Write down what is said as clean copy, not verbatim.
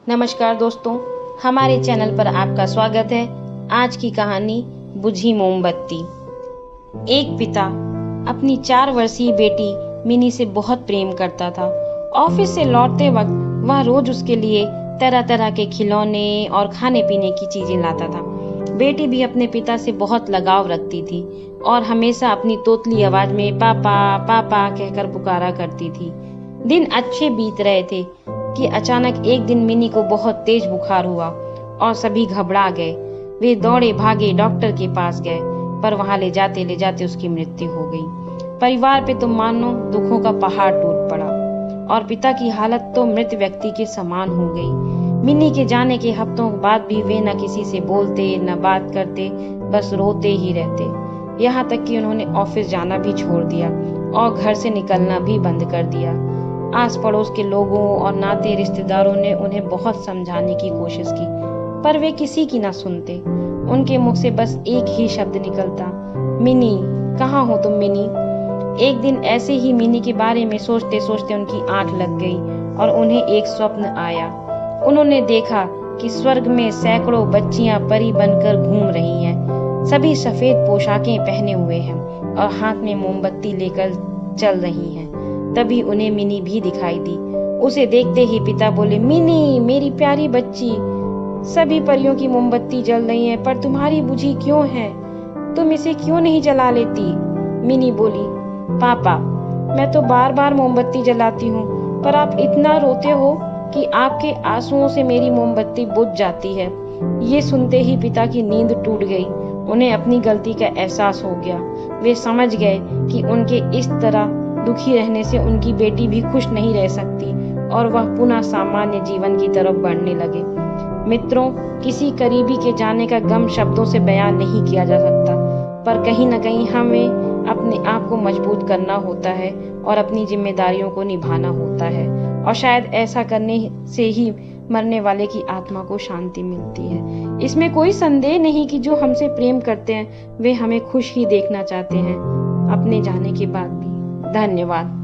नमस्कार दोस्तों, हमारे चैनल पर आपका स्वागत है। आज की कहानी बुझी मोमबत्ती। एक पिता अपनी 4 वर्षीय बेटी मिनी से बहुत प्रेम करता था। ऑफिस से लौटते वक्त वह रोज उसके लिए तरह तरह के खिलौने और खाने पीने की चीजें लाता था। बेटी भी अपने पिता से बहुत लगाव रखती थी और हमेशा अपनी तोतली आवाज में पापा पापा कहकर पुकारा करती थी। दिन अच्छे बीत रहे थे कि अचानक एक दिन मिनी को बहुत तेज बुखार हुआ और सभी घबरा गए। वे दौड़े भागे डॉक्टर के पास गए, पर वहां ले जाते उसकी मृत्यु हो गई। परिवार पे तो मानो दुखों का पहाड़ टूट पड़ा और पिता की हालत तो मृत व्यक्ति के समान हो गई। मिनी के जाने के हफ्तों बाद भी वे न किसी से बोलते न बात करते, बस रोते ही रहते। यहाँ तक कि उन्होंने ऑफिस जाना भी छोड़ दिया और घर से निकलना भी बंद कर दिया। आस पड़ोस के लोगों और नाते रिश्तेदारों ने उन्हें बहुत समझाने की कोशिश की, पर वे किसी की ना सुनते। उनके मुख से बस एक ही शब्द निकलता, मिनी, कहाँ हो तुम मिनी। एक दिन ऐसे ही मिनी के बारे में सोचते सोचते उनकी आंख लग गई और उन्हें एक स्वप्न आया। उन्होंने देखा कि स्वर्ग में सैकड़ों बच्चियां परी बनकर घूम रही हैं। सभी सफेद पोशाकें पहने हुए हैं और हाथ में मोमबत्ती लेकर चल रही हैं। तभी उन्हें मिनी भी दिखाई दी। उसे देखते ही पिता बोले, मिनी मेरी प्यारी बच्ची, सभी परियों की मोमबत्ती जल रही है, पर तुम्हारी बुझी क्यों है? तुम इसे क्यों नहीं जला लेती? मिनी बोली, पापा मैं तो बार बार मोमबत्ती जलाती हूँ, पर आप इतना रोते हो कि आपके आंसुओं से मेरी मोमबत्ती बुझ जाती है। ये सुनते ही पिता की नींद टूट गई। उन्हें अपनी गलती का एहसास हो गया। वे समझ गए कि उनके इस तरह दुखी रहने से उनकी बेटी भी खुश नहीं रह सकती और वह पुनः सामान्य जीवन की तरफ बढ़ने लगे। मित्रों, किसी करीबी के जाने का गम शब्दों से बयान नहीं किया जा सकता, पर कहीं न कहीं हमें अपने आप को मजबूत करना होता है और अपनी जिम्मेदारियों को निभाना होता है, और शायद ऐसा करने से ही मरने वाले की आत्मा को शांति मिलती है। इसमें कोई संदेह नहीं कि जो हमसे प्रेम करते हैं वे हमें खुश ही देखना चाहते हैं, अपने जाने के बाद भी। धन्यवाद।